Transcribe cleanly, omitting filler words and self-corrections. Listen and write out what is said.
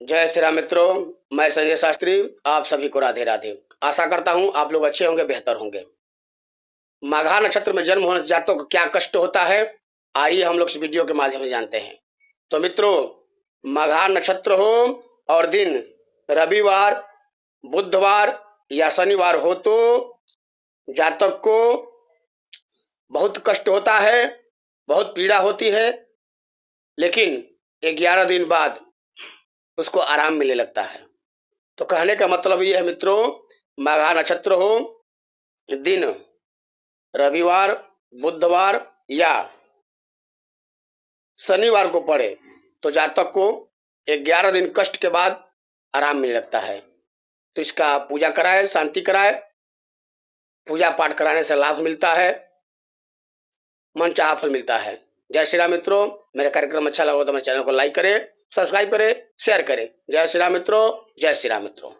जय श्री राम मित्रों। मैं संजय शास्त्री आप सभी को राधे राधे। आशा करता हूं आप लोग अच्छे होंगे, बेहतर होंगे। माघा नक्षत्र में जन्म होने जातकों को क्या कष्ट होता है, आइए हम लोग इस वीडियो के माध्यम से जानते हैं। तो मित्रों, माघा नक्षत्र हो और दिन रविवार, बुधवार या शनिवार हो तो जातक को बहुत कष्ट होता है, बहुत पीड़ा होती है, लेकिन 11 दिन बाद उसको आराम मिलने लगता है। तो कहने का मतलब ये है मित्रों, माघा नक्षत्र हो, दिन रविवार, बुधवार या शनिवार को पड़े तो जातक को 11 दिन कष्ट के बाद आराम मिलने लगता है। तो इसका पूजा कराए, शांति कराए। पूजा पाठ कराने से लाभ मिलता है, मन चाहा फल मिलता है। जय श्री राम मित्रों। मेरा कार्यक्रम अच्छा लगा तो मेरे चैनल को लाइक करें, सब्सक्राइब करें, शेयर करें। जय श्री राम मित्रों। जय श्री राम मित्रों।